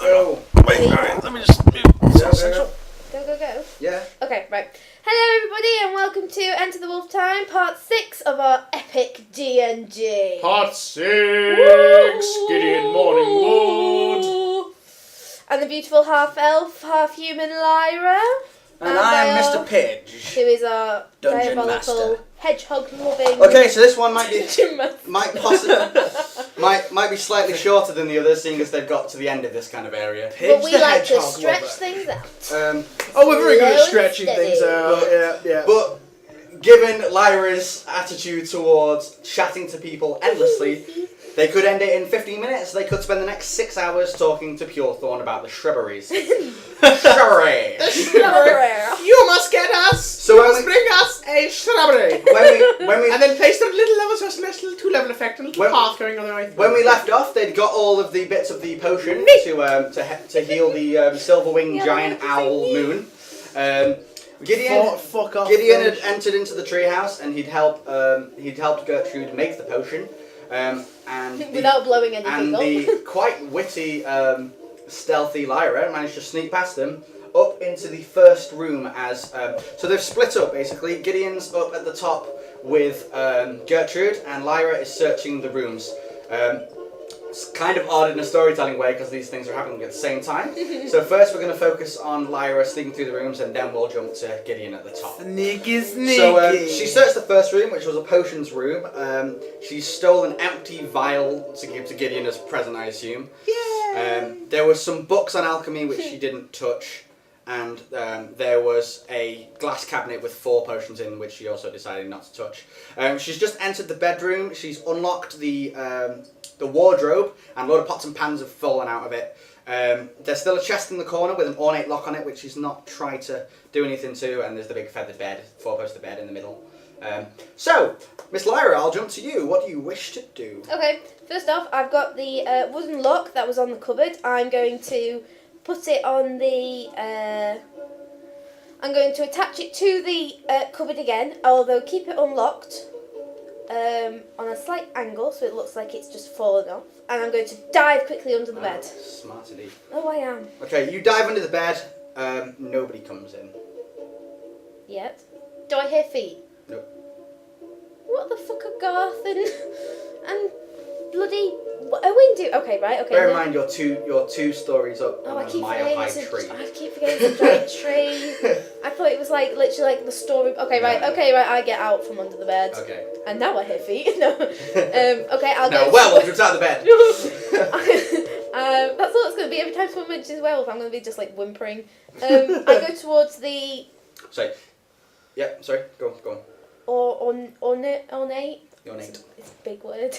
go. Wait, alright, let me just move. Go. Yeah. Okay, right. Hello, everybody, and welcome to Enter the Wolf Time, part 6 of our epic DnD. Part 6, Gideon Morningwood. And the beautiful half-elf, half-human Lyra. And I am Mr. Pidge. Who is our Dungeon diabolical, Master. hedgehog-loving... Okay, so this one might be might might be slightly shorter than the others, seeing as they've got to the end of this kind of area. But we like to stretch things out. Oh, we're very good at Slow and stretching things steady. out. Yeah. But given Lyra's attitude towards chatting to people endlessly, they could end it in 15 minutes. They could spend the next 6 hours talking to Purethorn about the shrubberies. Shrubbery! You must get us! So You when must we- bring us a shrubbery! When we And then place them little levels, so a nice little 2-level effect, and a little When- path going on the way. When we left off, they'd got all of the bits of the potion to heal the silver-winged giant owl moon. Gideon Fuck off. Gideon had entered into the treehouse and he'd helped Gertrude make the potion. Without blowing anything and up. the quite witty, stealthy Lyra managed to sneak past them up into the first room as... so they've split up, basically. Gideon's up at the top with Gertrude, and Lyra is searching the rooms. It's kind of odd in a storytelling way because these things are happening at the same time. So first we're going to focus on Lyra sneaking through the rooms, and then we'll jump to Gideon at the top. Sneaky. So she searched the first room, which was a potions room. She stole an empty vial to give to Gideon as a present, I assume. Yeah. There were some books on alchemy which she didn't touch, and there was a glass cabinet with 4 potions in, which she also decided not to touch. She's just entered the bedroom. She's unlocked the wardrobe, and a lot of pots and pans have fallen out of it. There's still a chest in the corner with an ornate lock on it, which she's not tried to do anything to, and there's the big feathered bed, 4-poster bed in the middle. So, Miss Lyra, I'll jump to you. What do you wish to do? Okay, first off, I've got the wooden lock that was on the cupboard. I'm going to put it on the... I'm going to attach it to the cupboard again, although keep it unlocked on a slight angle so it looks like it's just fallen off. And I'm going to dive quickly under the bed. Smart indeed. Oh, I am. Okay, you dive under the bed. Nobody comes in. Yet. Do I hear feet? Nope. What the fuck are Garth and bloody Owen do? Okay, right, okay. Bear in mind you're two stories up Oh, on I a keep mile-high forgetting tree. I keep forgetting it's a giant tree. I thought it was like literally like the story. Okay, right. I get out from under the bed. Okay. And now I hear feet. No. Okay, I'll No, go. werewolf jumps out of the bed. That's all it's going to be. Every time someone mentions werewolf, I'm going to be just like whimpering. I go towards the Sorry. Yeah, sorry. Go on. ornate. The ornate. It's a big word.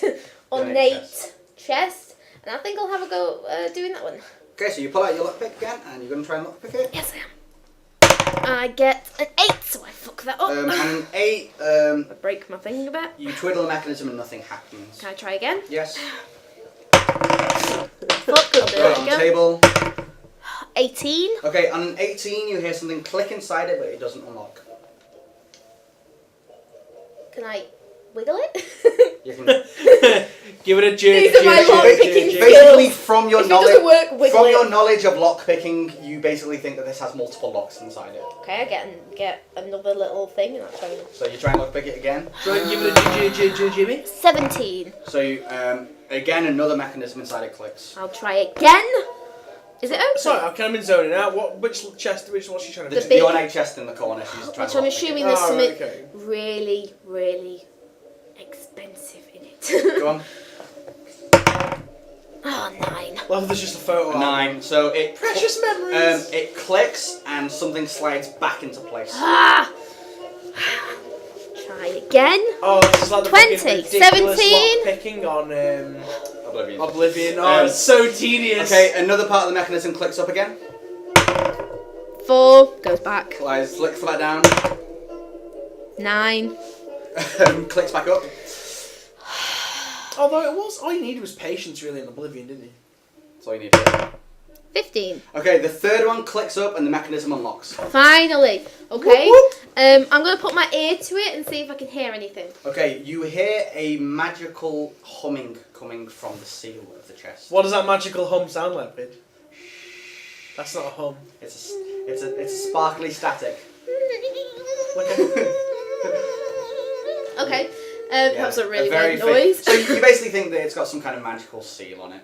Ornate Ornate chest. And I think I'll have a go doing that one. Okay, so you pull out your lockpick again, and you're going to try and lockpick it. Yes, I am. I get an 8, so I fuck that up. And an 8, I break my thing a bit. you twiddle the mechanism and nothing happens. Can I try again? Yes. Fuck, I'll do Put it it on the again. table. 18. Okay, on an 18, you hear something click inside it, but it doesn't unlock. Can I wiggle it? You can Give it a jig. These are my lock-picking skills. basically from your If it doesn't work, wiggle from it. your knowledge of lockpicking, you basically think that this has multiple locks inside it. Okay, I get another little thing and that's fine. So you try and lockpick it again. Try and give it a jimmy. 17. So you again another mechanism inside it clicks. I'll try again. Is it open? Sorry, I've kind of been zoning out. Which chest? What's she trying to The, do? big- the ornate chest in the corner. She's trying Which to I'm lockpick assuming it. there's Oh, something okay. really, really expensive in it. Go on. Oh, 9. Well, there's just a photo. of 9. So it Precious memories. it clicks and something slides back into place. Ah! Try again. Oh, this is like the 20, fucking ridiculous 17. picking on Oblivion. Oblivion. Oh, it's so tedious. Okay, another part of the mechanism clicks up again. 4 goes back. Flicks flat down. 9. Clicks back up. Although all you needed was patience really in Oblivion, didn't you? That's all you need. 15. Okay, the third one clicks up and the mechanism unlocks. Finally. Okay. Whoop, I'm going to put my ear to it and see if I can hear anything. Okay, you hear a magical humming coming from the seal of the chest. What does that magical hum sound like, bitch? That's not a hum. It's a sparkly static. Okay. Yeah, That's a really very good noise. So you basically think that it's got some kind of magical seal on it.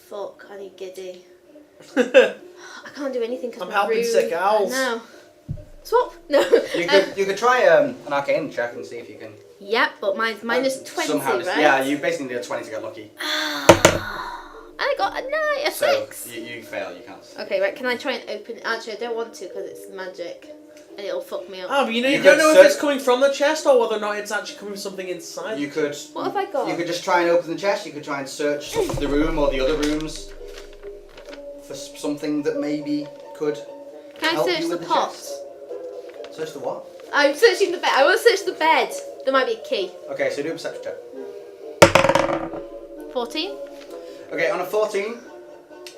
Fuck, I need giddy. I can't do anything because I'm helping rude. sick owls. No. Swap? No. You could try an arcane check and see if you can. Yep, but mine's minus 20, somehow, right? Yeah, you basically need a 20 to get lucky. I got a 6. So you fail, you can't. Okay, right, can I try and open it? Actually, I don't want to because it's magic. And it'll fuck me up. Oh, but you You don't know could if it's coming from the chest or whether or not it's actually coming from something inside. You could. What have I got? You could just try and open the chest. You could try and search the room or the other rooms for something that maybe could. Can I help search you the with pots? chest. Search the what? I'm searching the bed. I want to search the bed. There might be a key. Okay, so do a perception check. 14? Okay, on a 14,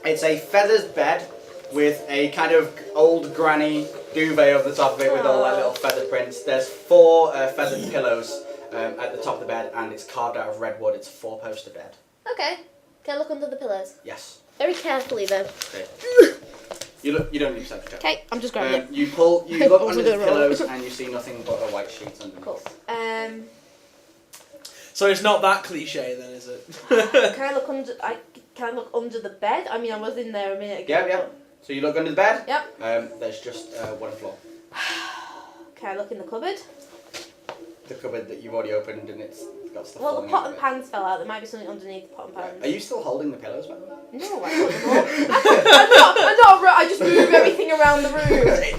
it's a feathered bed with a kind of old granny duvet over the top of it with all that little feather prints. There's 4 feathered pillows at the top of the bed, and it's carved out of redwood. It's a 4-poster bed. Okay. Can I look under the pillows? Yes. Very carefully, though. Okay. You don't need a perception check. Okay, I'm just grabbing it. You look under the We're gonna roll. pillows and you see nothing but a white sheet underneath. Cool. So it's not that cliche then, is it? Can I look under the bed? I mean, I was in there a minute ago. Yeah. So you look under the bed. Yep. There's just one floor. Can I look in the cupboard? The cupboard that you've already opened and it's got stuff. Well, the falling pot out and of pans fell out. There might be something underneath the pot and it. pans. Are you still holding the pillows, by the way? No, I put them all. I'm not. I just move everything around the room.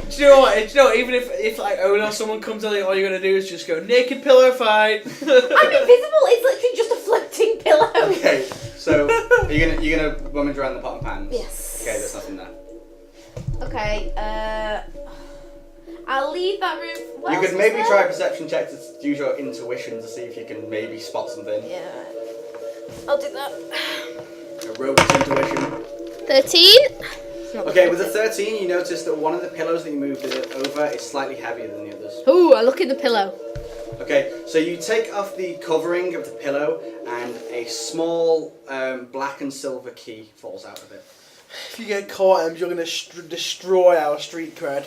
Do you know what? Even if like Owen or someone comes in, all you're gonna do is just go naked pillow fight. I'm invisible. It's literally just a floating pillow. Okay. So you're gonna rummage around the pot and pans. Yes. Okay. There's nothing there. Okay. I'll leave that room. What You else could was maybe there? try a perception check to use your intuition to see if you can maybe spot something. Yeah. I'll do that. A robot's intuition. 13. Okay, with a 13, you notice that one of the pillows that you moved it over is slightly heavier than the others. Ooh, I look in the pillow. Okay, so you take off the covering of the pillow, and a small black and silver key falls out of it. If you get caught, Ems, you're gonna destroy our street cred.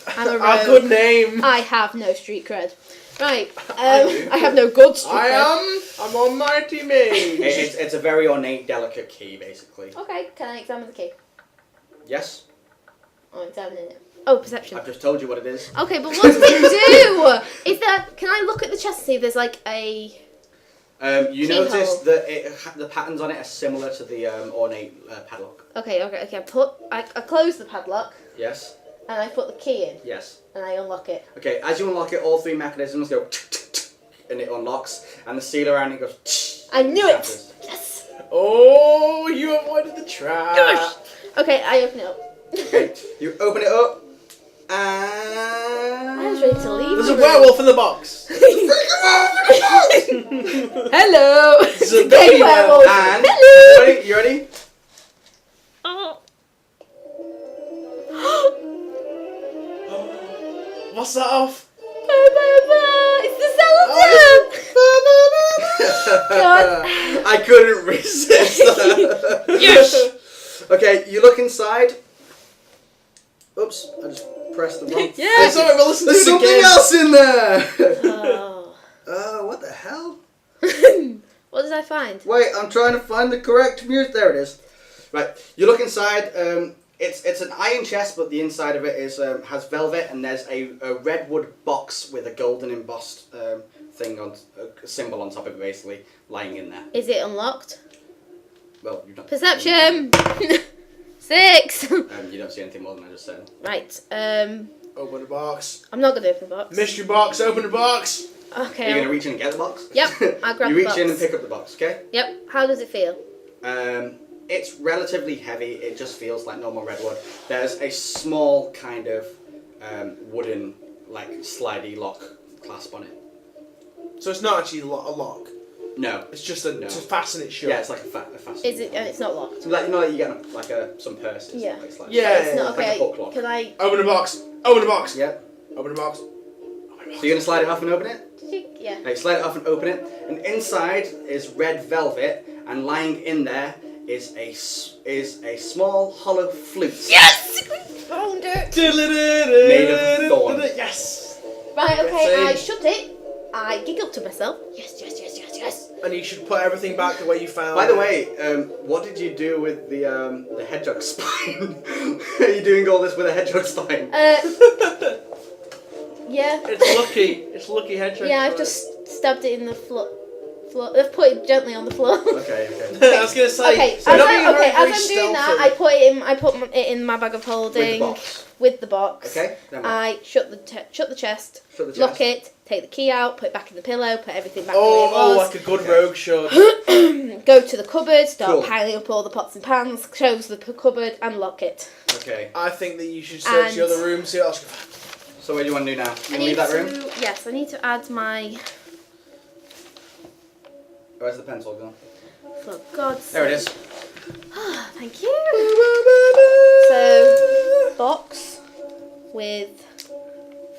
I'm a Our rogue. good name. I have no street cred. Right. I have no good street cred. I'm almighty mage. It's a very ornate, delicate key, basically. Okay, can I examine the key? Yes, I'm examining it. Oh, perception. I've just told you what it is. Okay, but what does it do? Is there? Can I look at the chest and see if there's like a? You Keyhole. notice that the patterns on it are similar to the ornate padlock. Okay. I close the padlock Yes, and I put the key in yes. and I unlock it. Okay, as you unlock it, all 3 mechanisms go and it unlocks, and the seal around it goes. I knew it. shatters. Yes. Oh, you avoided the trap. Gosh. Okay, I open it up. Okay, you open it up, and I was ready to leave. There's the a room. werewolf in the box. Hello. It's a Gay baby werewolf. And Hello. you ready? Oh. What's that off? It's the skeleton. God. I couldn't resist that. Yes. Okay, you look inside. Oops, I just pressed the wrong. Yes. Sorry, we'll listen There's to it something again. else in there. Oh. What the hell? What did I find? Wait, I'm trying to find the correct music. There it is. Right, you look inside. It's an iron chest, but the inside of it is has velvet, and there's a redwood box with a golden embossed thing on a symbol on top of it, basically lying in there. Is it unlocked? Well, you've not. Perception. 6. You don't see anything more than I just said. Right. Open the box. I'm not gonna open the box. Mystery box. Open the box. Okay. You're gonna reach in and get the box. Yep, I'll grab you the reach box. in and pick up the box. Okay. Yep. How does it feel? It's relatively heavy. It just feels like normal redwood. There's a small kind of wooden, like slidey lock clasp on it. So it's not actually a lock. No. It's just to fasten it shut. Yeah, it's like a fasten. Is it? And it's not locked. So like, you know, like you get like some purses. Yeah. Like slide. Yeah. It's not Like a okay. hook lock. Can I? Open the box. Open the box. Yep. Open the box. So you're gonna slide it off and open it. Did you? Yeah. Now you slide it off and open it, and inside is red velvet, and lying in there is a small hollow flute. Yes! Found it! Made of thorn. Yes! Right, okay, Let's I see. shut it. I giggled to myself. Yes, yes, yes, yes, yes. And you should put everything back the way you found By the it. way, what did you do with the hedgehog spine? Are you doing all this with a hedgehog spine? Yeah. It's lucky. It's lucky hedgehog. Yeah, I've just stabbed it in the floor. I've put it gently on the floor. Okay. I was gonna say. Okay, so not being as very I'm doing that, stealthy. I put it in my bag of holding With the box. Okay. Then what? I shut the chest, Shut the chest. lock it, take the key out, put it back in the pillow, put everything back Oh, the way it was. like a good rogue should. Go to the cupboard, start Cool. piling up all the pots and pans, close the cupboard, and lock it. Okay. I think that you should search the other room, see what else. So what do you want to do now? You I want to leave that room? Yes, I need to add my. Where's the pencil gone? For God's There it is. Thank you. So, box with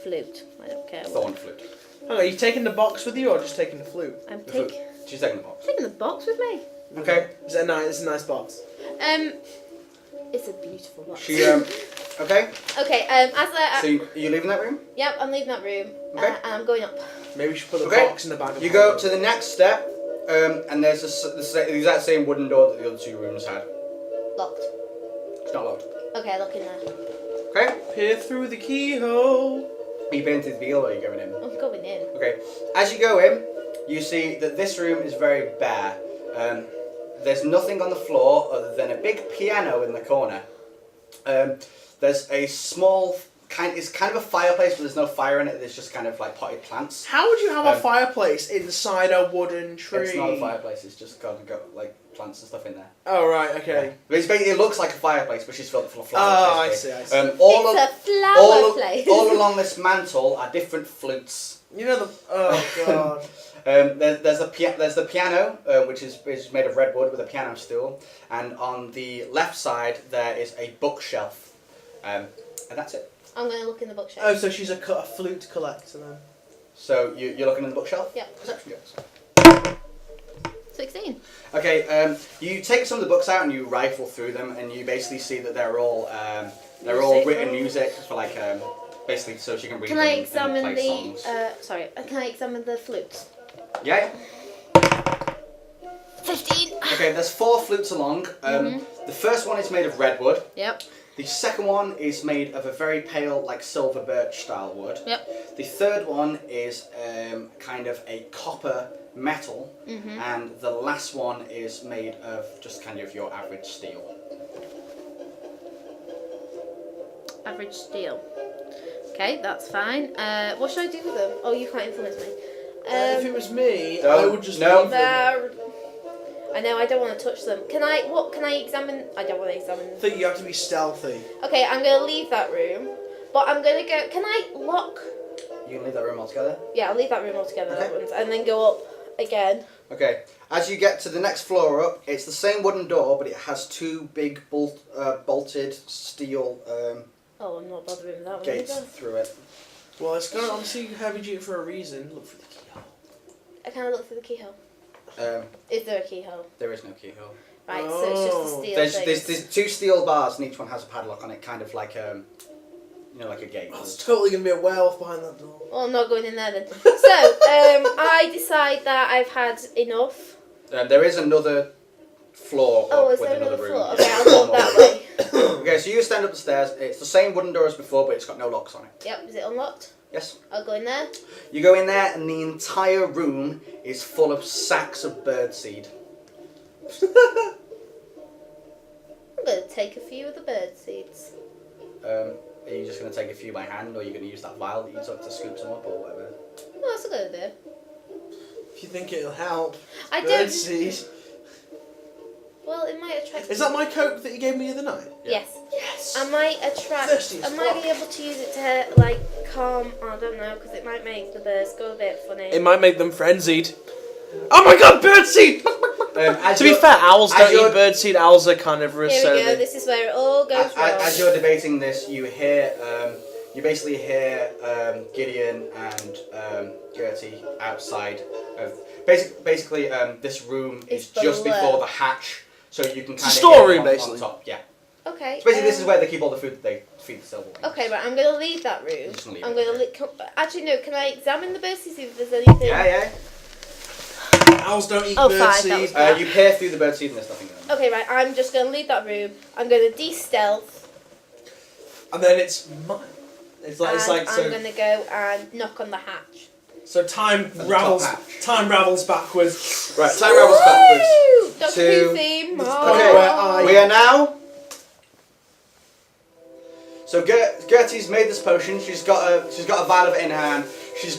flute. I don't care. Thorn flute. Hang on, are you taking the box with you or just taking the flute? I'm The flute. taking She's taking the box. the box with me. Okay. Is it nice? It's a nice box. It's a beautiful box. She Okay. Okay. So you leaving that room? Yep, I'm leaving that room. Okay. And I'm going up. Maybe we should put the Okay. box in the bag of You go holding. to the next step, and there's the exact same wooden door that the other two rooms had. Locked. It's not locked. Okay, look in there. Okay. Peer through the keyhole. Are you paying through the veal or are you going in? I'm going in. Okay. As you go in, you see that this room is very bare. There's nothing on the floor other than a big piano in the corner. There's a small it's kind of a fireplace, but there's no fire in it. There's just kind of like potted plants. How would you have a fireplace inside a wooden tree? It's not a fireplace. It's just got like plants and stuff in there. Oh right, okay. But it looks like a fireplace, but she's filled full of flowers. Oh, I basically. see. It's a flower place. All along this mantle are different flutes. You know the. Oh god. There's the piano, which is made of redwood with a piano stool, and on the left side there is a bookshelf, and that's it. I'm going to look in the bookshelf. Oh, so she's a flute collector then. So you're looking in the bookshelf? Yeah. Perception checks. 16. Okay, you take some of the books out and you rifle through them, and you basically see that they're all written music for like basically so she can read Can them I and examine play the? songs. Can I examine the flutes? Yeah. 15. Okay, there's 4 flutes along. The first one is made of redwood. Yep. The second one is made of a very pale, like silver birch style wood. Yep. The third one is kind of a copper metal, and the last one is made of just kind of your average steel. Average steel. Okay, that's fine. What should I do with them? Oh, you can't influence me. If it was me, No, I would just no. leave them. I know, I don't want to touch them. Can I examine? I don't want to examine. I think you have to be stealthy. Okay, I'm going to leave that room. But I'm going to go... Can I lock... You can leave that room altogether? Yeah, I'll leave that room altogether. Okay. That one's, and then go up again. Okay. As you get to the next floor up, it's the same wooden door, but it has 2 big bolted steel Oh, I'm not bothering with that one gates either. through it. Well, it's gonna obviously heavy duty for a reason. Look for the keyhole. I kind of look through the keyhole. Is there a keyhole? There is no keyhole. Right, so it's just the steel There's things. 2 steel bars, and each one has a padlock on it, kind of like like a gate. Oh, it's totally gonna be a werewolf behind that door. Well, I'm not going in there then. So, I decide that I've had enough. There is another floor Oh, up is with there another another room. floor? Okay, I'll go that way. Okay, so you stand up the stairs. It's the same wooden door as before, but it's got no locks on it. Yep, is it unlocked? Yes. I'll go in there. You go in there, and the entire room is full of sacks of birdseed. I'm going to take a few of the bird seeds. Are you just going to take a few by hand, or are you going to use that vial that you took to scoop some up, or whatever? Well, that's a good idea. If you think it'll help. I do. Birdseed. Well, it might attract... Is that my coke that you gave me the other night? Yes. Yes. I might attract... Thirsty as I might fuck. be able to use it to, like, calm... I don't know, because it might make the birds go a bit funny. It might make them frenzied. Oh my god, birdseed! To be fair, owls don't eat birdseed. Owls are carnivorous. Here so we go, this is where it all goes wrong. As you're debating this, you hear... you basically hear Gideon and Gertie outside of... Basically, this room is It's just below. before the hatch. so you can kind of storeroom, on basically. top. Yeah. Okay. So basically, this is where they keep all the food that they feed the silver wings. Okay, right. I'm gonna leave that room. Just leave I'm it. gonna actually no. Can I examine the birdseed see if there's anything? Yeah. Owls don't eat Oh, fine, that birdseed. was- You peer through the birdseed and there's nothing going on. Okay, right. I'm just gonna leave that room. I'm gonna de-stealth. And then it's mine. It's like I'm gonna go and knock on the hatch. So time the ravels. top hatch. Time ravels backwards. Right, time travels backwards. Woo! Doctor to- Who theme. Okay, Oh. where I- We are now. So Gertie's made this potion. She's got a vial of it in her hand. She's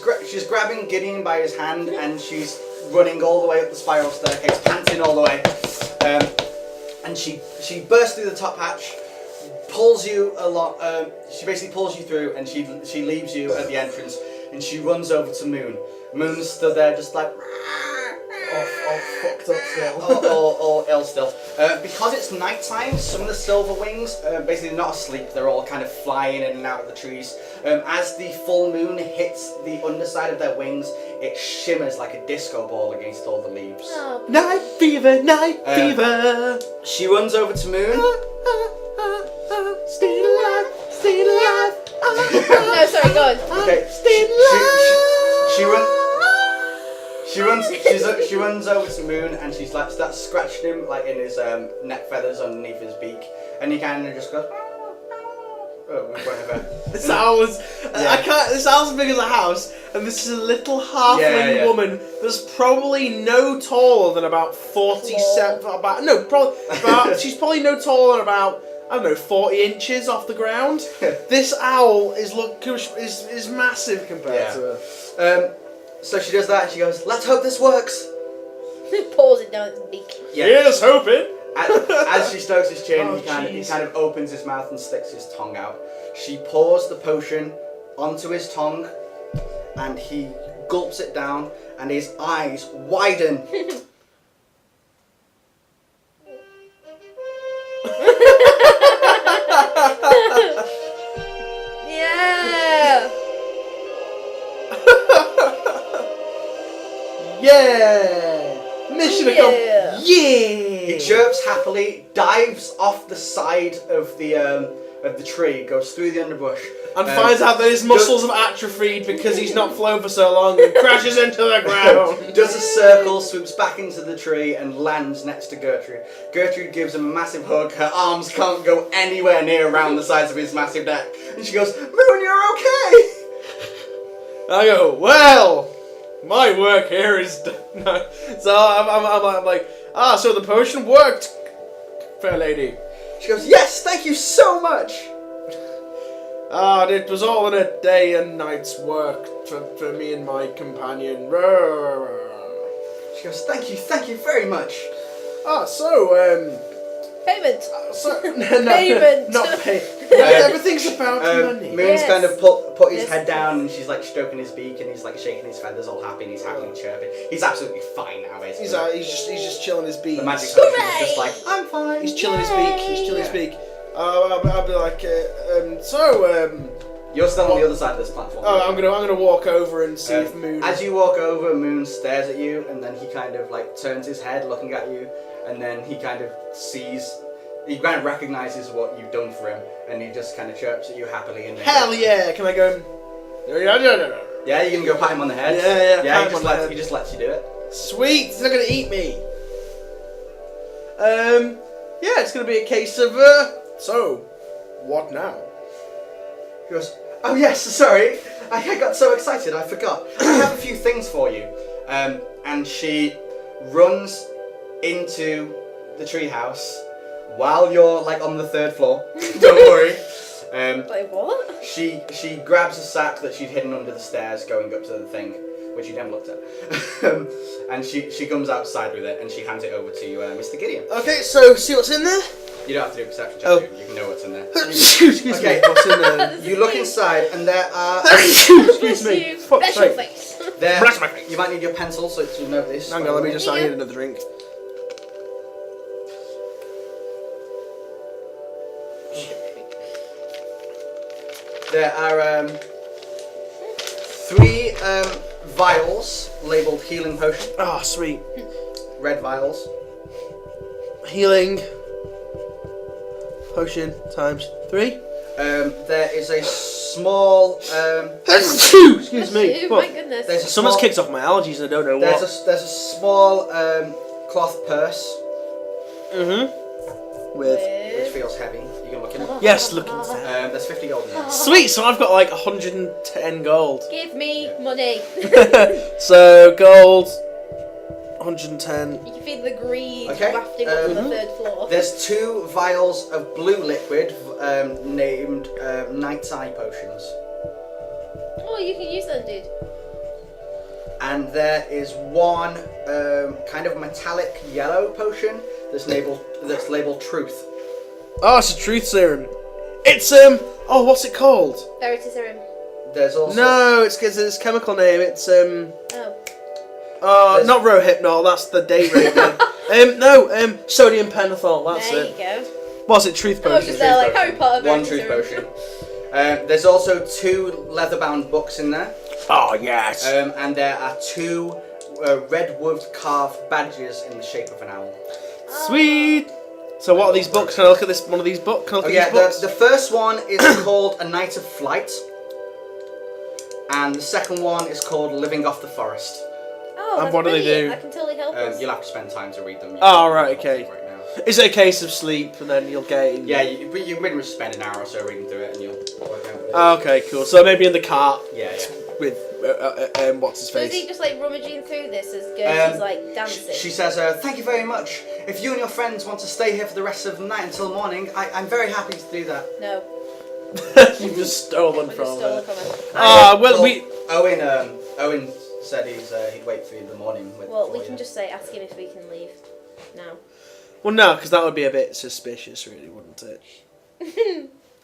grabbing Gideon by his hand and she's running all the way up the spiral staircase, panting all the way. And she bursts through the top hatch, pulls you along. She basically pulls you through, and she leaves you at the entrance, and she runs over to Moon. Moon's stood there just like. All fucked up still. or ill still. Because it's nighttime, some of the silver wings, basically not asleep, they're all kind of flying in and out of the trees. As the full moon hits the underside of their wings, it shimmers like a disco ball against all the leaves. Oh. Night fever, night fever. She runs over to Moon. Stay alive, stay alive. No, sorry, go on. Okay, she runs over to Moon and she's like starts scratching him like in his neck feathers underneath his beak, and he kind of just goes. Oh, whatever. This owl is. I can't. This owl's as big as a house, and this is a little halfling Yeah. woman that's probably no taller than about 47. She's probably no taller than about. I don't know, 40 inches off the ground. This owl is massive compared to her. So she does that and she goes, "Let's hope this works." Pours it down its beak. Yeah. Here's hoping. As she strokes his chin, Oh, he kind jeez. of opens his mouth and sticks his tongue out. She pours the potion onto his tongue, and he gulps it down, and his eyes widen. Yeah. Yeah! Mission accomplished. He Yeah! chirps happily, dives off the side of the tree, goes through the underbrush, And finds out that his muscles have atrophied because he's not flown for so long and crashes into the ground. does a circle, swoops back into the tree, and lands next to Gertrude. Gertrude gives him a massive hug. Her arms can't go anywhere near around the sides of his massive neck, and she goes, "Moon, you're okay." I go, well, my work here is done. So I'm like, so the potion worked, fair lady. She goes, "Yes, thank you so much." It was all in a day and night's work for me and my companion. She goes, thank you very much." Payment. No, Payment. not pay. Everything's about money. Moon's Yes. kind of put his Yes. head down, and she's like stroking his beak, and he's like shaking his feathers, all happy, and he's happily chirping. He's absolutely fine now, basically. He's just chilling his beak. The magic potion is Hooray! just like, "I'm fine." He's chilling his beak. He's chilling his beak. I'll be like, You're still on the other side of this platform. I'm gonna walk over and see if Moon. As you walk over, Moon stares at you, and then he kind of like turns his head, looking at you, and then he kind of he kind of recognizes what you've done for him, and he just kind of chirps at you happily. And then Hell yeah! Can I go? Yeah, you can go pat him on the head. Yeah, Yeah, pat him on the head. he just lets you do it. Sweet. He's not gonna eat me. Yeah, it's gonna be a case of So, what now? He goes, "Oh yes, sorry, I got so excited, I forgot. I have a few things for you." And she runs into the treehouse while you're like on the 3rd floor. Don't worry. Like what? She grabs a sack that she'd hidden under the stairs going up to the thing, which you never looked at. And she comes outside with it and she hands it over to Mr. Gideon. Okay, so see what's in there. You don't have to do a perception check. Oh. You can know what's in there. Excuse Okay. me. What's in there? You look inside and there are Excuse me. You. Fuck's Bless your sake. face. Bless my face. You might need your pencil so to note this. Hang on, let me just. I need another drink. There are 3 vials labelled healing potion. Ah, sweet. Red vials. Healing potion times 3. There is a small. Excuse me. Oh What? my goodness. There's a Someone's small, kicked off my allergies. I don't know There's what. a small cloth purse With. which feels heavy. You can look in it. Yes, look inside. There's 50 gold in there. Sweet. So I've got like 110 gold. Give me money. So gold. 110. You can feel the greed Okay, wafting up from the third floor. There's 2 vials of blue liquid named Night's Eye potions. Oh, you can use them, dude. And there is 1 kind of metallic yellow potion that's labeled Truth. Oh, it's a truth serum. It's Oh, what's it called? Veritaserum. There's also No, it's because its chemical name. It's Oh. not Rohypnol. That's the date rating. No, sodium pentothal. That's There it. you go. What's it? Truth I was potion. just there like potion. Harry Potter. 1 truth Veritaserum. potion. There's also 2 leather-bound books in there, Oh yes. and there are 2 red wood carved badges in the shape of an owl. Sweet. So what are these books? Can I look at this? One of these books? Can I look Oh at yeah, these books? the first one is called A Night of Flight, and the second one is called Living Off the Forest. Oh, And that's what do they brilliant. do? That can totally help us. You'll have to spend time to read them. Oh, right, okay. Right now. Is it a case of sleep and then you'll get? Yeah, you pretty much spend an hour or so reading through it, and you'll work out. Oh, okay, cool. So maybe in the cart Yeah. with what's his So is he face? just like rummaging through this as Gertie's like dancing? She says, "Thank you very much. If you and your friends want to stay here for the rest of the night until morning, I'm very happy to do that." No, You've just stolen we from just stole her. it from him. Ah, well, we. Owen said he'd wait for you in the morning. Well, we for can you. just say, ask him if we can leave now. Well, no, because that would be a bit suspicious, really, wouldn't it?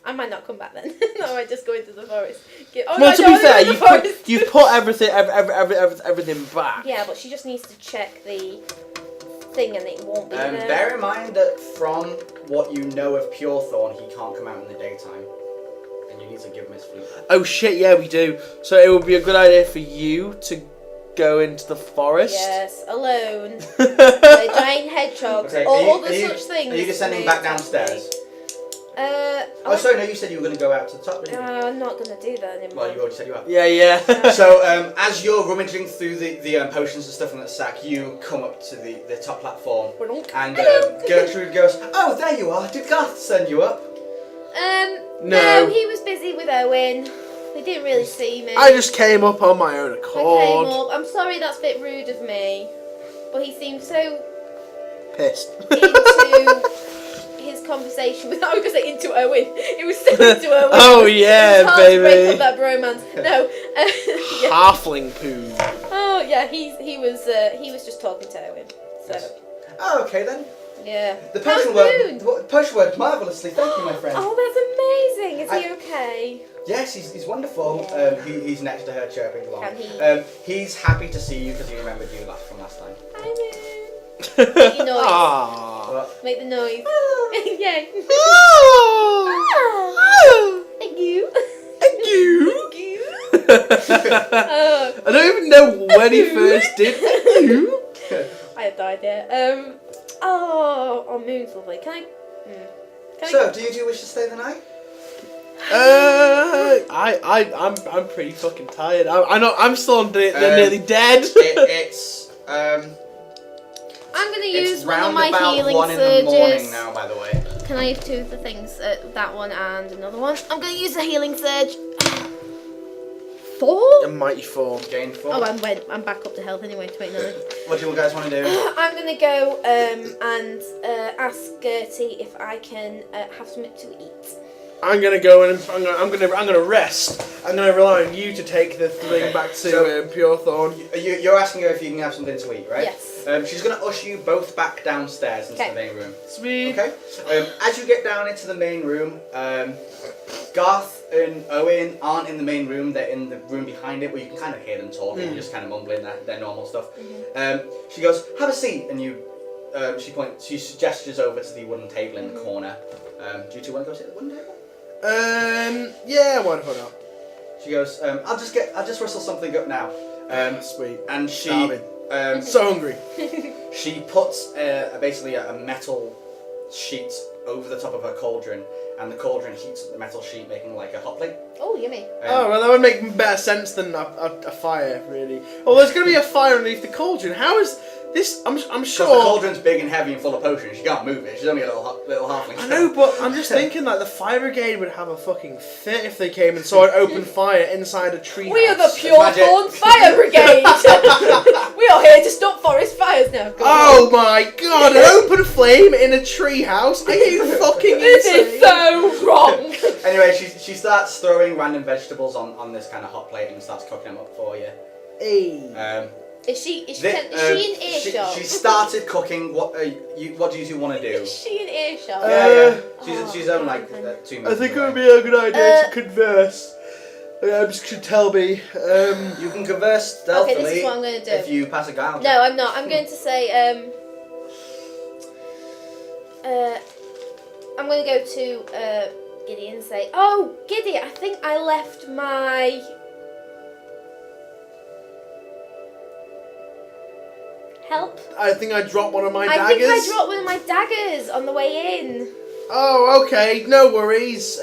I might not come back then. I might just go into the forest. Oh, Well, no, to I don't be fair, wanna go in the forest. you've put everything back. Yeah, but she just needs to check the thing and it won't be there. Bear in mind that from what you know of Pure Thorn, he can't come out in the daytime, and you need to give him his flute. Oh shit, yeah, we do. So it would be a good idea for you to go into the forest. Yes, alone. The giant hedgehogs, Okay, all are the you- such things. Are you descending may back attack downstairs? me. Oh, sorry, no, you said you were going to go out to the top, didn't you? I'm not gonna do that anymore. Well, you already said you are. Yeah, yeah. So, as you're rummaging through the potions and stuff in that sack, you come up to the top platform, and Gertrude goes, "Oh, there you are. Did Garth send you up?" No, he was busy with Owen. They didn't really see me. I just came up on my own I came accord. up. I'm sorry, that's a bit rude of me. But he seemed so Pissed. into his conversation with. I was going to say into Owen. He was so into Owen. Oh, It yeah, was hard to break baby. up that bromance. No. Yeah. Halfling poo. Oh yeah, he was just talking to Owen. So Oh, okay then. yeah. The How's potion Moon? worked. Potion worked marvelously. Thank you, my friend. Oh, that's amazing. Is he I- okay? Yes, he's wonderful. Yeah. He's next to her chirping along. Can he- He's happy to see you because he remembered you from last time. Hi, Moon. Make your noise. Aww. But Make the noise. Yay. Thank you. Thank you. Thank you. I don't even know when he first did. Thank you. I have no idea. Oh, Moon's lovely. Can I? so, do you wish to stay the night? I'm pretty fucking tired. I'm still they're nearly dead. I'm gonna It's use one of round my about healing 1 in the surges. morning now, by the way. Can I use 2 of the things? That one and another one. I'm gonna use a healing surge. 4? A mighty form. Gain 4. Oh, I'm back up to health anyway. 29. What do you guys want to do? I'm gonna go and ask Gertie if I can have something to eat. I'm gonna go and I'm gonna rest. I'm gonna rely on you to take the thing Okay, back to so- Pure Thorn. You're asking her if you can have something to eat, right? Yes. She's going to usher you both back downstairs into Okay. the main room. Sweet. Okay. As you get down into the main room, Garth and Owen aren't in the main room. They're in the room behind it, where you can kind of hear them talking, just kind of mumbling their normal stuff. She goes, "Have a seat," and she gestures over to the wooden table in the corner. Do you two want to go sit at the wooden table? Yeah, why the fuck not? She goes, I'll just rustle something up now. Sweet. And she Starving. So hungry. she puts basically a metal sheet over the top of her cauldron, and the cauldron heats up the metal sheet, making like a hot plate. Oh, yummy. Oh, well, that would make better sense than a fire, really. Well, there's going to be a fire underneath the cauldron. How is this? I'm sure. Because the cauldron's big and heavy and full of potions. She can't move it. She's only a little halfling. I know, but I'm just thinking like the fire brigade would have a fucking fit if they came and saw an open fire inside a tree. We are the house. Pure Imagine- Thorn Fire Brigade. We are here to stop forest fires now. Go Oh my god, an open flame in a tree house? Are you fucking This insane? is so wrong. Anyway, she starts throwing random vegetables on this kind of hot plate and starts cooking them up for you. Hey. Is she in earshot? She started cooking. What do you two want to do? Is she in earshot? Yeah. She's only like 2 minutes. I think it away. would be a good idea to converse. I'm just going to tell me. You can converse stealthily. Okay, this is what I'm going to do. If you pass a guile. No, I'm not. I'm going to say, I'm going to go to Giddy and say, oh, Giddy, I think I left my help. I think I dropped one of my I daggers. think I dropped one of my daggers on the way in. Oh, okay, no worries.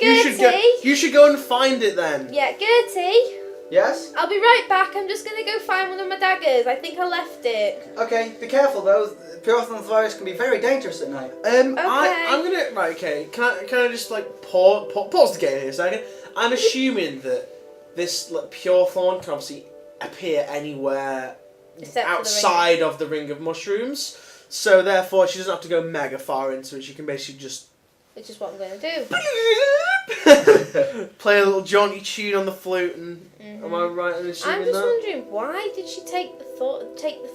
Gertie? You should go and find it then. Yeah, Gertie, Yes. I'll be right back. I'm just going to go find one of my daggers. I think I left it. Okay. Be careful though. Pyrothon fires can be very dangerous at night. I'm gonna right. Okay, can I just like pause the game here a second? I'm assuming that this like pure thorn can obviously appear anywhere Except for the outside of the ring of mushrooms, so therefore she doesn't have to go mega far into it. She can basically just Which is what I'm going to do. play a little jaunty tune on the flute, and am I right in assuming I'm just that? wondering, why did she take the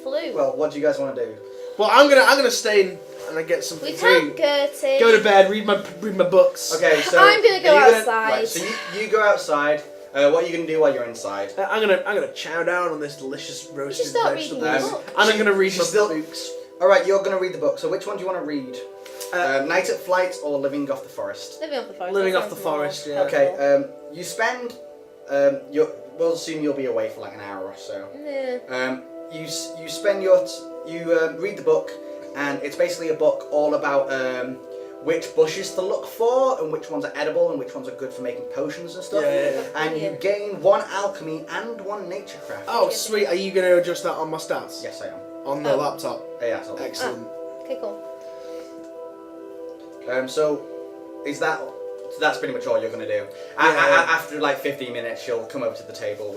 flute? Well, what do you guys want to do? Well, I'm gonna stay in and I get some We food. can't, Gertie. Go to bed, read my books. Okay, so I'm gonna go are you outside. Right, so you go outside. What are you gonna do while you're inside? I'm gonna chow down on this delicious roasted start reading vegetables, your book. and I'm gonna read She's my still- books. All right, you're gonna read the book. So which one do you want to read? Night at Flight or Living Off the Forest? Living off the forest. Living that off the sounds more forest, yeah. helpful. Okay. You spend. We'll assume you'll be away for like an hour or so. Yeah. You spend you read the book, and it's basically a book all about which bushes to look for and which ones are edible and which ones are good for making potions and stuff. Yeah. And you gain 1 alchemy and 1 nature craft. Oh, sweet. Are you gonna adjust that on my stats? Yes, I am. On the Oh. laptop. Yeah, so Excellent. Okay, cool. So that's pretty much all you're gonna do. Yeah. After like 15 minutes, she'll come over to the table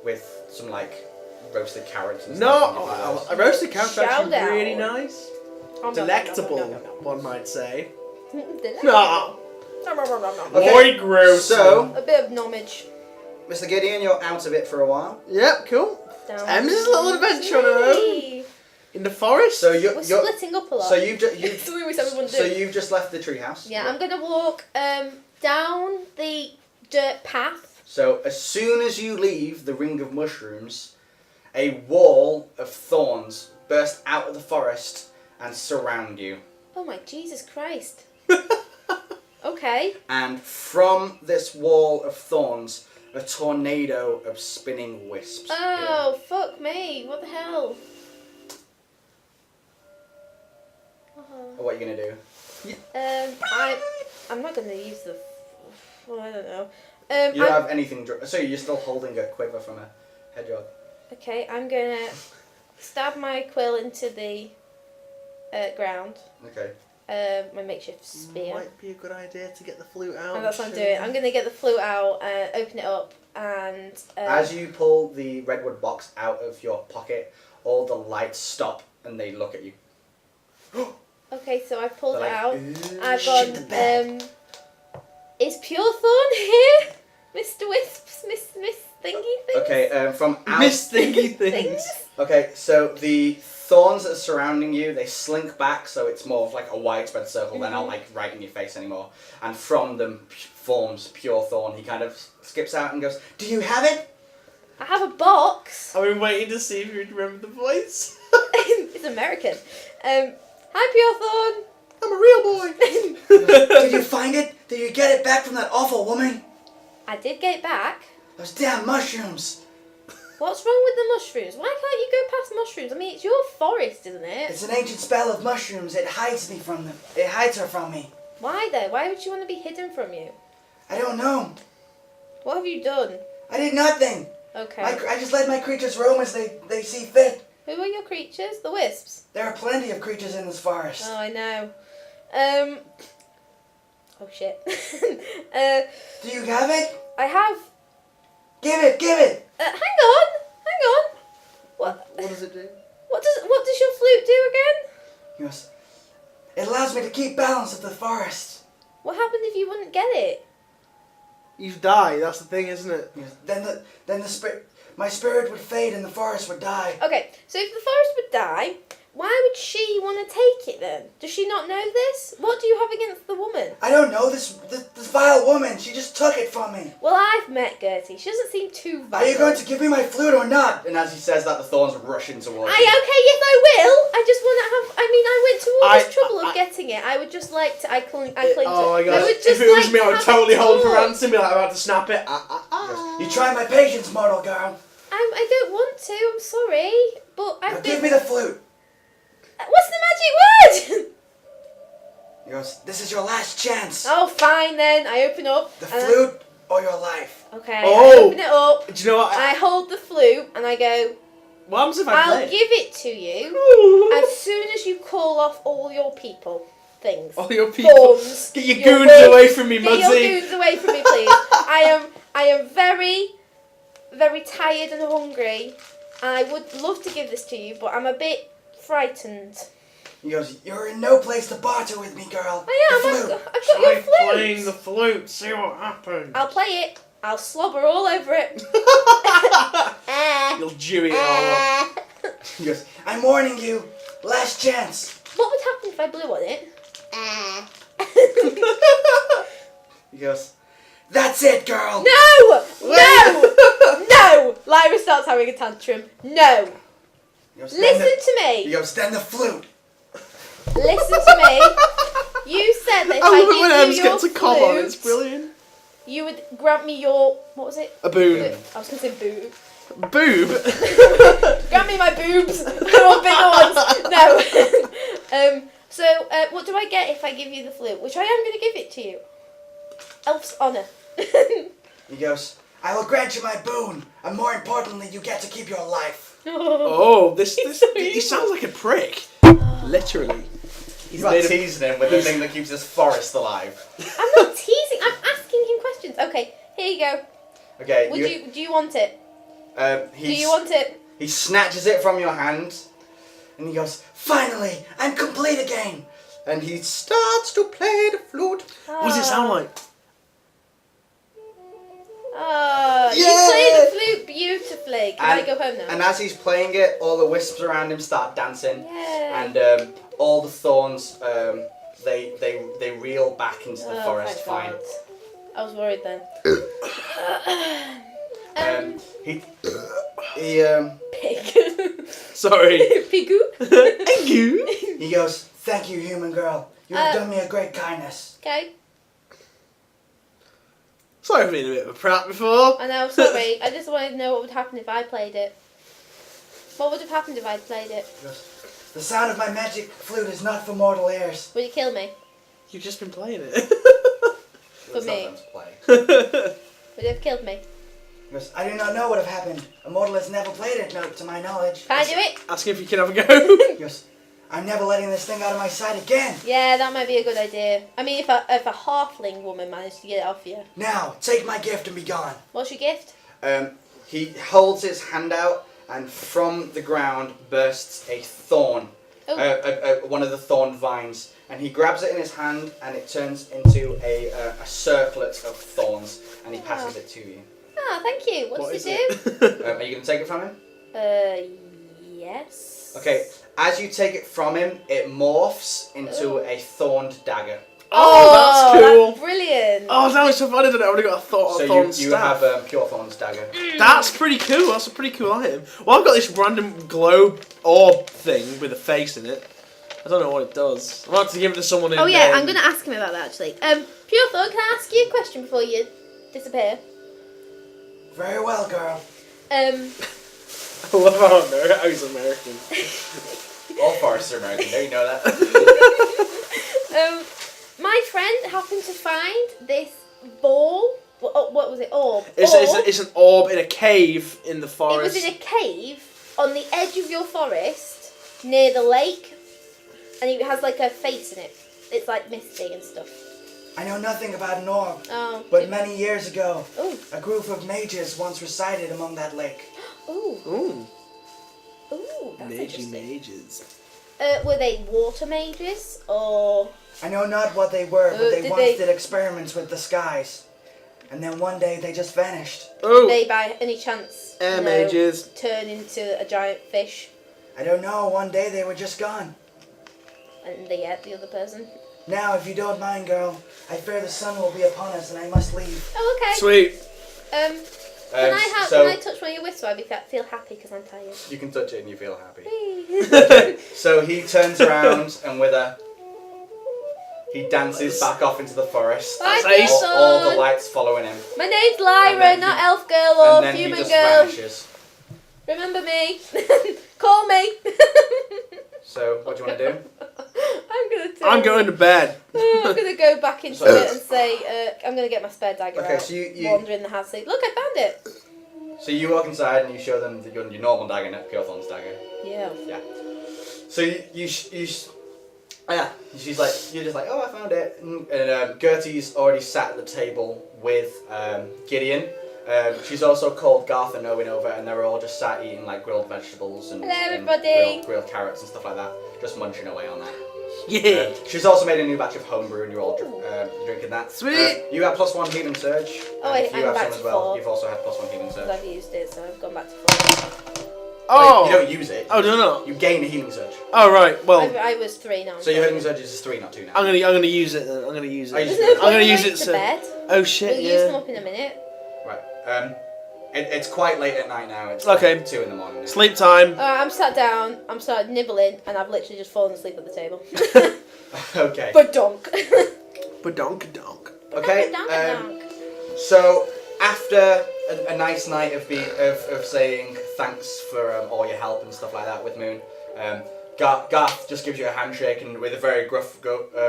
with some like roasted carrots and stuff. and give you those. A roasted carrot's Shout actually out. really nice. Delectable, one might say. No. Okay, Boy, gross. So, A bit of knowledge. Mr. Gideon, you're out of it for a while. Yep, cool. Down. Em's little adventure on her own. Yay. In the forest. So We're you're splitting up a lot. so you've So we said we wouldn't so do. you've just left the treehouse. Yeah, I'm gonna walk down the dirt path. So as soon as you leave the ring of mushrooms, a wall of thorns burst out of the forest and surround you. Oh my Jesus Christ. Okay. And from this wall of thorns, a tornado of spinning wisps. Oh, fuck me. What the hell? appear. What are you gonna do? I'm not gonna use the. Well, I don't know. You don't have anything. So you're still holding a quiver from a hedgehog. Okay, I'm gonna stab my quill into the ground. Okay. My makeshift spear. Might be a good idea to get the flute out. And that's what I'm doing. I'm gonna get the flute out, open it up, and. As you pull the redwood box out of your pocket, all the lights stop and they look at you. Okay, so I've pulled They're it like, out. "Ooh, I've shit the gone. bed." Is Purethorn here, Mr. Wisps, Miss Thingy things? Okay. From out. Miss Thingy Things. Okay, so the thorns that are surrounding you, they slink back, so it's more of like a widespread circle. They're not like right in your face anymore. And from them forms Pure Thorn. He kind of skips out and goes, "Do you have it?" I have a box. I've been waiting to see if you'd remember the voice. It's American. Hi, Purethorn. I'm a real boy. Did you find it? Did you get it back from that awful woman? I did get it back. Those damn mushrooms. What's wrong with the mushrooms? Why can't you go past mushrooms? I mean, it's your forest, isn't it? It's an ancient spell of mushrooms. It hides me from them. It hides her from me. Why though? Why would she want to be hidden from you? I don't know. What have you done? I did nothing. Okay. I just let my creatures roam as they see fit. Who are your creatures? The wisps? There are plenty of creatures in this forest. Oh, I know. Oh shit. Do you have it? I have. Give it, give it. Hang on. What? What does it do? What does your flute do again? Yes. It allows me to keep balance of the forest. What happened if you wouldn't get it? You die. That's the thing, isn't it? Yes. Then the spirit, my spirit would fade and the forest would die. Okay, so if the forest would die, why would she want to take it then? Does she not know this? What do you have against the woman? I don't know this vile woman. She just took it from me. Well, I've met Gertie. She doesn't seem too Are you violent. going to give me my flute or not? And as he says that, the thorns rush in towards you. Okay, yes, I will. I just want to have. I mean, I went to all this trouble of getting it. I would just like to. I cling to. Oh my I gosh. would If just it was like me, to I would have totally a hold her talk. hands and be like about to snap it. You try my patience, mortal girl. I don't want to. I'm sorry, but Now I've give been. me the flute. What's the magic word? He goes, this is your last chance. Oh, fine then. I open up. The and flute or your life. Okay. Oh. I open it up. Do you know what? I hold the flute and I go. What happens if I I'll play? give it to you as soon as you call off all your people things. All your people. Thorns. Get your your goons wolves. away from me, Get your Mudsy. goons away from me, please. I am very, very tired and hungry. I would love to give this to you, but I'm a bit frightened. He goes, you're in no place to barter with me, girl. I am. The I've flute. got your Try flute. playing the flute. See what happens. I'll play it. I'll slobber all over it. You'll dew it all up. He goes, I'm warning you. Last chance. What would happen if I blew on it? He goes, that's it, girl. No! No! No! Lyra starts having a tantrum. No! He goes, Listen to He me. goes, then the flute. Listen to me. You said that if I love it when I Ems give you your gets a cob on. It's flute, brilliant. you would grant me your... What was it? A boom. I was going to say boob. Boob. Grant me my boobs. I want bigger ones. No. So, what do I get if I give you the flute? Which I am going to give it to you. Elf's honour. He goes, I will grant you my boon, and more importantly, you get to keep your life. Oh, this so he evil. sounds like a prick. Literally. He's not teasing him with the thing that keeps this forest alive. I'm not teasing. I'm asking him questions. Okay, here you go. Okay. Do you want it? Do you want it? He snatches it from your hand, And he goes, finally, I'm complete again. and he starts to play the flute. What does it sound like? Oh, you Yeah. play the flute beautifully. Can I go home now? And as he's playing it, all the wisps around him start dancing, Yeah. and all the thorns they reel back into the forest. Thank Fine. God. I was worried then. He Pig. Sorry. Pigoo. Thank you. He goes, thank you, human girl. You have Uh, done me a great kindness. Okay. Sorry for being a bit of a prat before. I know, sorry. I just wanted to know what would happen if I played it. What would have happened if I'd played it? He goes, the sound of my magic flute is not for mortal ears. Would it kill me? You've just been playing it. For me. To play. Would it have killed me? He goes, I do not know what have happened. A mortal has never played it, no, to my knowledge. Can I do it? Ask if you can have a go. He goes, I'm never letting this thing out of my sight again. Yeah, that might be a good idea. I mean, if a halfling woman managed to get it off you. Now, take my gift and be gone. What's your gift? He holds his hand out, and from the ground bursts a thorn. Oh. One of the thorn vines, and he grabs it in his hand, and it turns into a circlet of thorns, and he passes it to you. Ah, thank you. What What does is it do? it? Are you going to take it from him? Yes. Okay. As you take it from him, it morphs into a thorned dagger. Oh, that's cool. That's brilliant. Oh, that was so funny that I would have got a thought So thorn you staff. have pure thorn's dagger. That's pretty cool. That's a pretty cool item. Well, I've got this random globe orb thing with a face in it. I don't know what it does. I'm about to give it to someone in. Oh yeah, I'm going to ask him about that actually. Pure Thought, can I ask you a question before you disappear? Very well, girl. I love how he's American. All forests are American. Don't you know that? My friend happened to find this ball. What was it? Orb. It's an orb in a cave in the It forest. was in a cave on the edge of your forest near the lake, and it has like a face in it. It's like misty and stuff. I know nothing about an orb, Oh. but many years ago, Ooh. a group of mages once resided among that lake. Ooh. Ooh, Ooh. That's interesting. mages. Were they water mages or? I know not what they were, but they did once they- did experiments with the skies. And then one day they just vanished. Oh, They by any chance air mages. turn into a giant fish I don't know, one day they were just gone. and they ate the other person? Now, if you don't mind, girl, I fear the sun will be upon us and I must leave. Oh, okay. Sweet. Can I touch where your wrist so I feel happy because I'm tired? You can touch it and you feel happy. Whee! So he turns around and he dances back off into the forest. Bye, All the son. lights following him. My name's And Lyra, then not he- elf girl And or then he human just girl. vanishes. Remember me. Call me. So what do you want to do? I'm going to bed. I'm gonna go back into it and say I'm gonna get my spare dagger Okay, out. so you wander in the house. Say, look, I found it. so you walk inside and you show them your normal dagger, not Pure Thorn's dagger. Yeah. Yeah. So she's like, you're just like, oh, I found it. And Gertie's already sat at the table with Gideon. She's also called Garth and Owen over, and they're all just sat eating like grilled vegetables and, Hello, and everybody. grilled carrots and stuff like that, just munching away on that. Yeah. She's also made a new batch of homebrew, and you're all drinking that. Sweet. You have +1 healing surge. Oh, and if I'm you have back some to as well, 4. you've also had +1 healing Because surge. I've used it, so I've gone back to 4. Oh. You don't use it. Oh, do not. You gain a healing surge. Oh, right. Well, I was 3 now. So your healing surge is 3, not 2 now. I'm gonna use it. Then. I'm gonna use it. Are you There's no I'm point gonna in use going it to so- bed. Oh shit. We'll yeah. use them up in a minute. Right. It's quite late at night now. It's Okay. like 2 in the morning. Now. Sleep time. I'm sat down. I'm started nibbling, and I've literally just fallen asleep at the table. Okay. But donk. But donk donk. Okay. Donk, donk. So after a nice night of saying thanks for all your help and stuff like that with Moon, Garth just gives you a handshake and with a very gruff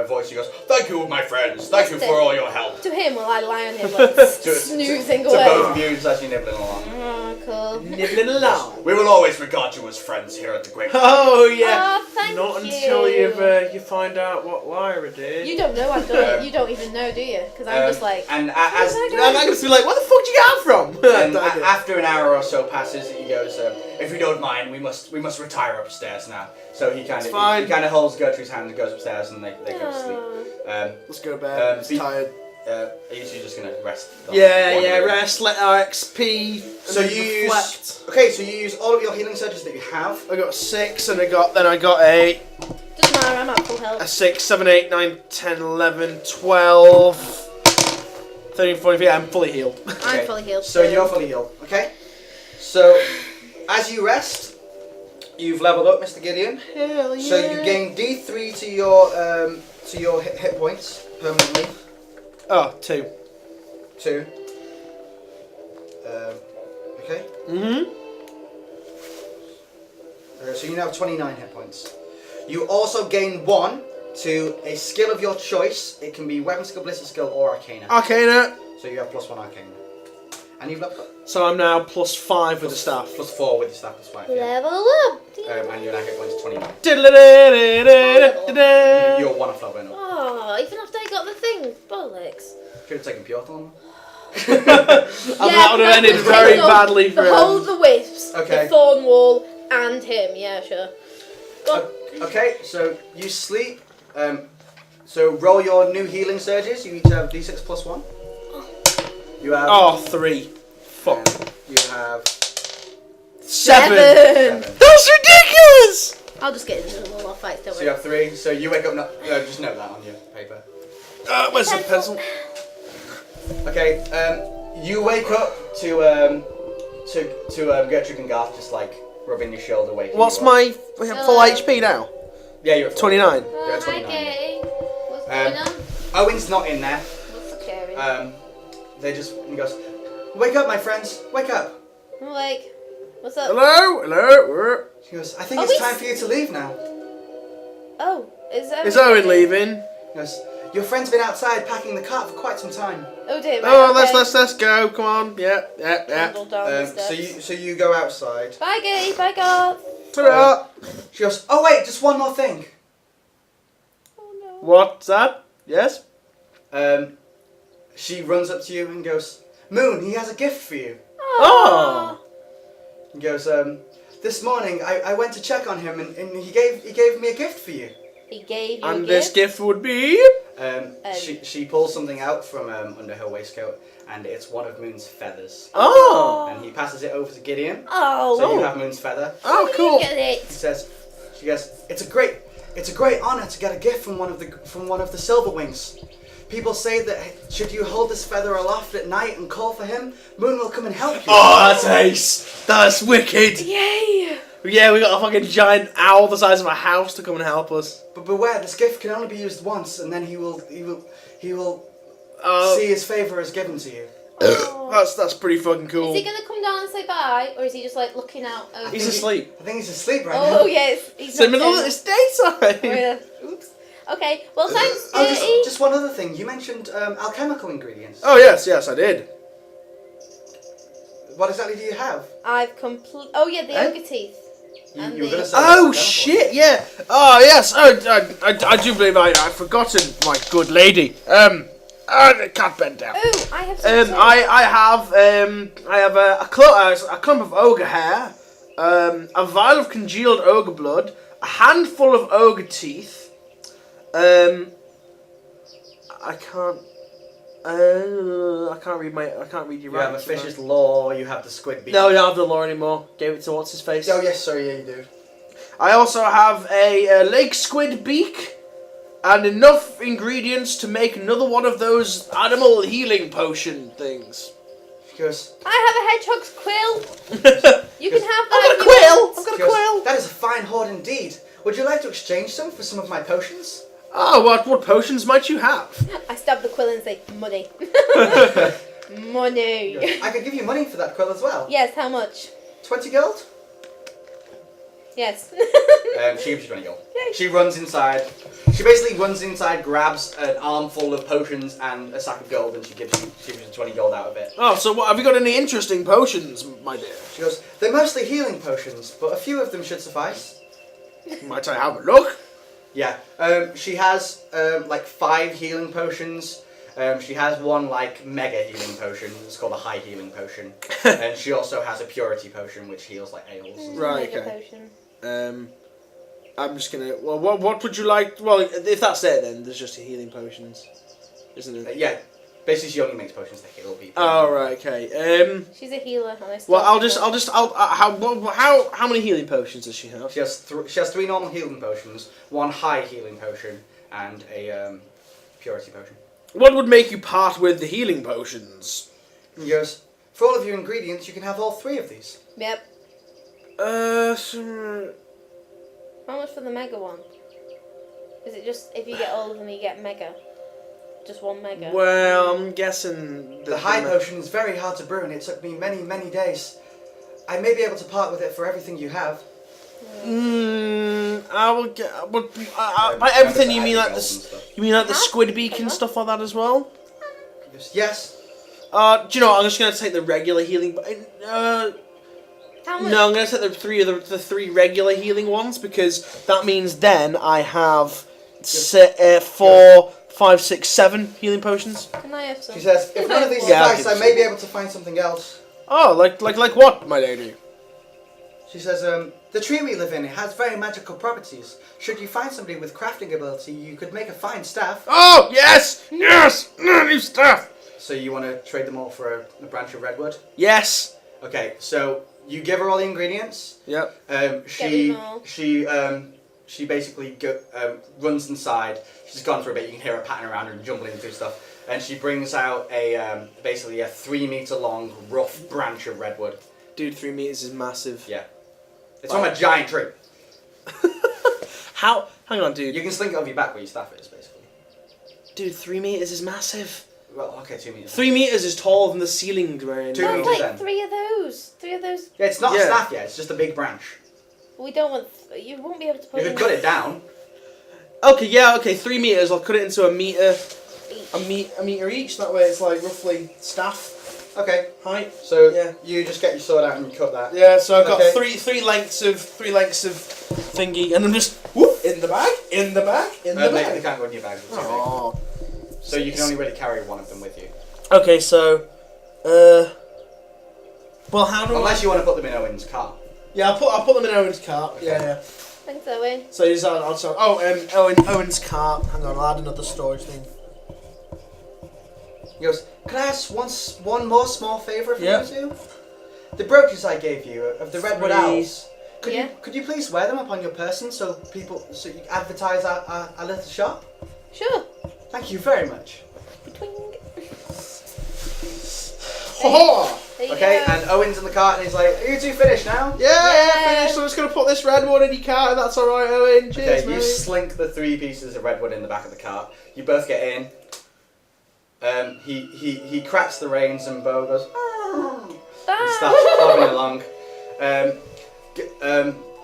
voice he goes, "Thank you, my friends. Thank you for all your help." To him, while I lie on him, like snoozing To away. both of you, just as you're nibbling along. Oh, cool. Nibbling along. We will always regard you as friends here at the Great. Oh yeah. Oh, thank Not you. until you find out what Lyra did. You don't know I've done it. You don't even know, do you? Because I'm just like. And Where's that I'm going? gonna be like, where the fuck did you get that from? And after an hour or so passes, he goes, "If you don't mind, we must retire upstairs now." So he kind of holds Gertrude's hand and goes upstairs, and they go to sleep. Oh. Let's go to bed. I'm so you- tired. Are you two just gonna rest? Yeah. Rest. Let our XP. So and you reflect. so you use all of your healing surges that you have. I got 6, and I got a Doesn't matter, I'm at full health. 6, 7, 8, 9, 10, 11, 12, 13, 14. I'm fully healed. I'm fully healed. So you're fully healed. Okay. So as you rest, you've leveled up, Mr. Gideon. Hell yeah. So you gain D3 to your hit points permanently. Oh, 2. 2. Okay. So you now have 29 hit points. You also gain 1 to a skill of your choice. It can be weapon skill, ballistic skill, or arcana. Arcana. So you have +1 arcana. And you've leveled up. So I'm now +5 with the staff. +4 with your staff, +5. Yeah. Level up. And your now hit points 29. You're You're 1 off leveling up. Oh, even after I got the thing. Bollocks. Should have taken Pure Thorn. that would have ended very badly for the whole him. the wisps, Okay. the thorn wall, and him. Yeah, sure. Go on. Okay, so you sleep. So roll your new healing surges. You each have D6 +1. You have. Oh, 3. Fuck. You have 7. 7. That's ridiculous! I'll just get into the wall fights. Don't So you worry. have 3. So you wake up. Just note that on your paper. Where's the pencil? Okay. You wake up to Gertrude and Garth just like rubbing your shoulder, waking What's you up. my full HP now? Yeah, you're at 29. Oh, You're at hi, 29. Katie. What's going on? Owen's not in there. What's occurring? They just he goes, "Wake up, my friends! Wake up!" I'm like, What's up? Hello. She goes, I think Oh, it's we time for you to leave now. Oh, is Owen? Is Owen leaving? She goes, your friend's been outside packing the cart for quite some time. Oh dear. Oh, Right, okay. let's go. Come on. Yeah. Trundle down the So steps. you go outside. Bye, Gay. Bye, Garth. Ta-da. She goes, oh wait, just one more thing. Oh no. What's that? Yes. She runs up to you and goes, Moon, he has a gift for you. Oh. He goes, this morning I went to check on him and he gave me a gift for you. He gave you And a this gift. gift would be. She pulls something out from under her waistcoat and it's one of Moon's feathers. Oh. And he passes it over to Gideon. Oh. So you have Moon's feather. Oh, You cool. get it. She goes, it's a great honor to get a gift from one of the Silverwings. People say that should you hold this feather aloft at night and call for him, Moon will come and help you. Oh, that's ace. That's wicked. Yay. Yeah, we got a fucking giant owl the size of a house to come and help us. But beware, this gift can only be used once, and then he will Oh, see his favor is given to you. Oh. that's pretty fucking cool. Is he gonna come down and say bye, or is he just like looking out over? He's asleep. I think he's asleep right now. Oh yes, he's It's the not middle of saying- it's daytime. Oh, yeah. Oops. Okay. Well, thanks, Oh, Gertie. just one other thing. You mentioned alchemical ingredients. Oh yes, I did. What exactly do you have? I've Oh yeah, the Eh? ogre teeth. And You were the- gonna say Oh alchemical. shit, yeah. Oh yes. Oh, I do believe I've forgotten, my good lady. I can't bend down. Oh, I have some. too. I have a clump of ogre hair, a vial of congealed ogre blood, a handful of ogre teeth. I can't read your You have writing. a fish's law. You have the squid beak. No, I don't have the law anymore. Gave it to what's his face. Oh yes, sorry, yeah, you do. I also have a lake squid beak and enough ingredients to make another one of those animal healing potion things. She goes. I have a hedgehog's quill. You can have that. I've got a if you quill. want. I've got a She goes, quill. that is a fine hoard indeed. Would you like to exchange some for some of my potions? Oh, what potions might you have? I stab the quill and say money. Money. I could give you money for that quill as well. Yes. How much? 20 gold? Yes. She gives you 20 gold. Yay. She runs inside. She basically runs inside, grabs an armful of potions and a sack of gold, and she gives you 20 gold out of it. Oh, so what, have you got any interesting potions, my dear? She goes, they're mostly healing potions, but a few of them should suffice. Might I have a look? Yeah. She has like 5 healing potions. She has one like mega healing potion. It's called a high healing potion. And she also has a purity potion which heals like ails. Right, Mega okay. potion. I'm just gonna. Well, what would you like? Well, if that's it, then there's just your healing potions, isn't it? Yeah. Basically, she only makes potions to heal people. Oh right, okay. She's a healer. And I still Well, how many healing potions does she have? She has 3 normal healing potions, 1 high healing potion, and a purity potion. What would make you part with the healing potions? And he goes, for all of your ingredients, you can have all 3 of these. Yep. How much for the mega one? Is it just if you get all of them, you get mega? Just one mega? Well, I'm guessing The high potion is very hard to brew and it took me many, many days. I may be able to part with it for everything you have. I will get. But by everything you mean like this? You mean like the Huh? squid beak and stuff like that as well? He goes, yes. Do you know what? I'm just gonna take the regular healing. How much? No, I'm gonna take the 3 regular healing ones because that means then I have 4, 5, 6, 7 healing potions. Can I have some? She says, if none of these Yeah, I'll suffice, give I it may to be you. able to find something else. Oh, like what, my lady? She says, the tree we live in has very magical properties. Should you find somebody with crafting ability, you could make a fine staff. Oh yes, new stuff. So you want to trade them all for a branch of redwood? Yes. Okay, so you give her all the ingredients. Yep. She basically runs inside. She's gone for a bit. You can hear her patting around and jumbling through stuff. And she brings out basically a 3-meter long rough branch of redwood. Dude, 3 meters is massive. Yeah, it's from a giant tree. How? Hang on, dude. You can sling it over your back where your staff is, basically. Dude, 3 meters is massive. Well, okay, 2 meters. 3 meters is taller than the ceiling range. Two That's meters like then. 3 of those. 3 of those. Yeah, it's not Yeah. a staff yet. It's just a big branch. We don't want. You won't be able to put You in could cut it down. Okay, yeah, okay, 3 meters. I'll cut it into a meter, each. a meter each. That way, it's like roughly staff Okay. height. So Yeah. you just get your sword out and you cut that. Yeah, so I've got Okay. three lengths of thingy, and I'm just whoop in the bag, in the bag, in the They bag. can't go in your bag. It's too big. Oh. So you can only really carry one of them with you. Okay, so, well, how do Unless you want to put them in Owen's car. Yeah, I'll put them in Owen's cart. Okay. Yeah, yeah. Thanks, Owen. So he's on. Owen's cart. Hang on, I'll add another storage thing. He goes, can I ask one more small favour from Yeah. you two? The brooches I gave you of the redwood 3. owls. Yeah. Could you please wear them upon your person so you advertise our little shop? Sure. Thank you very much. Between. Ha There you Okay, go. and Owen's in the cart and he's like, are you two finished now? Yeah, finished. So I'm just gonna put this redwood in your cart, and that's all right, Owen. Cheers, Okay, you mate. slink the 3 pieces of redwood in the back of the cart. You both get in. He cracks the reins and Bo goes, and Ah. starts plodding along.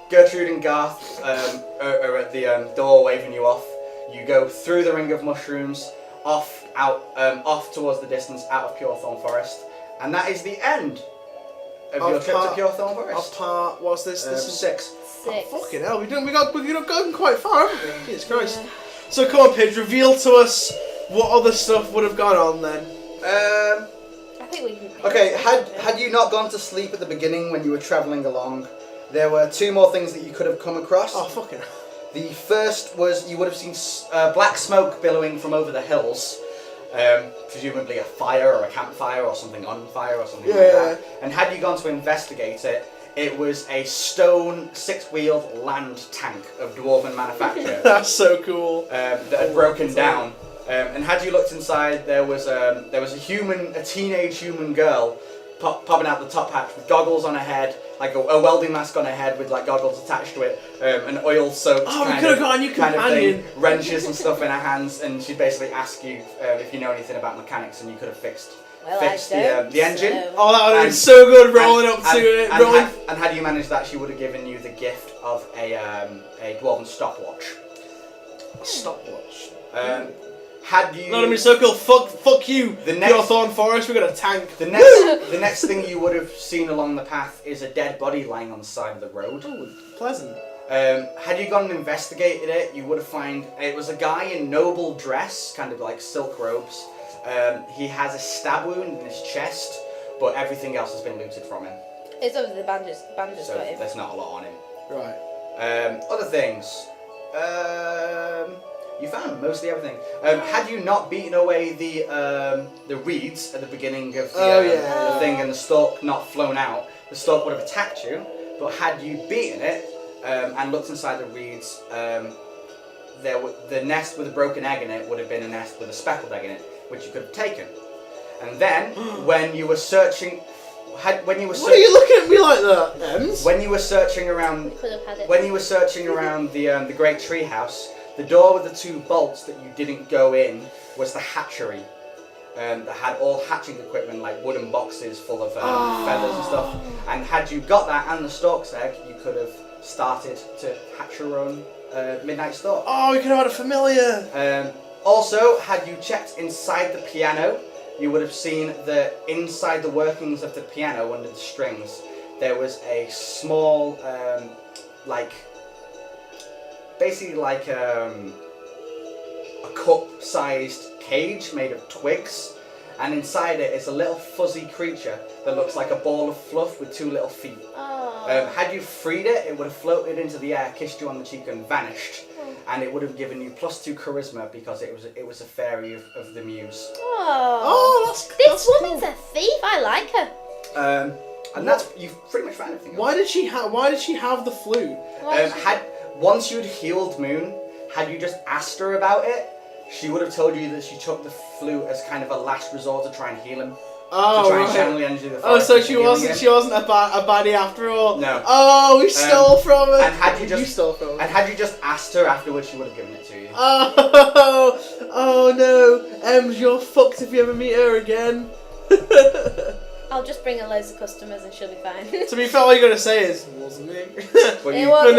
Gertrude and Garth are at the door waving you off. You go through the ring of mushrooms, off towards the distance, out of Pure Thorn Forest, and that is the end of your trip to Pure Thorn Forest. What's this? This is 6. 6. Oh, fucking hell, we've gone quite far, haven't we? Jesus Christ. Yeah. So come on, Pidge, reveal to us what other stuff would have gone on then. I think we can. Okay, had you not gone to sleep at the beginning when you were travelling along, there were 2 more things that you could have come across. Oh, fucking hell. The first was you would have seen black smoke billowing from over the hills, presumably a fire or a campfire or something on fire or something like that. And had you gone to investigate it, it was a stone 6-wheeled land tank of dwarven manufacture That's so cool. that had broken down. And had you looked inside, there was a teenage human girl popping out the top hatch with goggles on her head, like a welding mask on her head with like goggles attached to it, an oil-soaked Oh, we kind could have of got a new kind of companion. thing, wrenches and stuff in her hands, and she'd basically ask you if you know anything about mechanics, and you could have fixed Well, the engine. so- Oh, that would have been And- so good rolling up to it. Rolling. And had you managed that, she would have given you the gift of a dwarven stopwatch. Stopwatch. Had you Not a circle. Fuck you. The Pure next- Thorn Forest. We got a tank. the next thing you would have seen along the path is a dead body lying on the side of the road. Oh, pleasant. Had you gone and investigated it, you would have found it was a guy in noble dress, kind of like silk robes. He has a stab wound in his chest, but everything else has been looted from him. It's obviously the bandage So got him. there's not a lot on him. Right. Other things. You found mostly everything. Had you not beaten away the reeds at the beginning of the thing and the stalk not flown out, the stalk would have attacked you. But had you beaten it and looked inside the reeds, the nest with a broken egg in it would have been a nest with a speckled egg in it, which you could have taken. And then when you were searching, What are you looking at me like that, Ems? when you were searching around Could have had it. When you were searching around the great tree house, the door with the 2 bolts that you didn't go in was the hatchery. That had all hatching equipment like wooden boxes full of feathers and stuff. And had you got that and the stork's egg, you could have started to hatch your own midnight stork. Oh, we could have had a familiar. Also, had you checked inside the piano, you would have seen that inside the workings of the piano, under the strings, there was a small, basically like a cup-sized cage made of twigs, and inside it is a little fuzzy creature that looks like a ball of fluff with 2 little feet. Oh. Had you freed it, it would have floated into the air, kissed you on the cheek, and vanished. And it would have given you +2 charisma because it was a fairy of the muse. Oh. This woman's a thief. I like her. And that's you've pretty much found everything. Why did she have the flute? Once you'd healed Moon, had you just asked her about it, she would have told you that she took the flute as kind of a last resort to try and heal him. Oh, to try and right. channel the energy of the Oh, forest so into she healing wasn't him. a baddie after all. No. Oh, we stole from her. And had you You just stole from her. and had you just asked her afterwards, she would have given it to you. Oh, Oh no, Ems, you're fucked if you ever meet her again. I'll just bring her loads of customers and she'll be fine. To be fair, all you're gonna say is, wasn't me. But It you, wasn't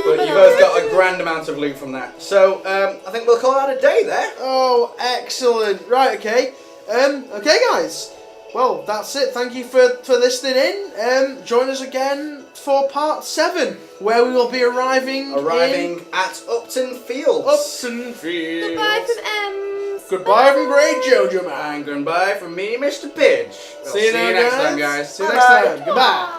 but you both got a grand amount of loot from that. So I think we'll call that a day there. Oh, excellent. Right, okay. Okay, guys. Well, that's it. Thank you for listening in. Join us again for part 7, where we will be arriving at Upton Fields. Upton Fields. Goodbye from Ems. Goodbye from Great Jojo Man. And goodbye from me, Mr. Pidge. See you next time, guys. See you next Bye-bye. time. Goodbye.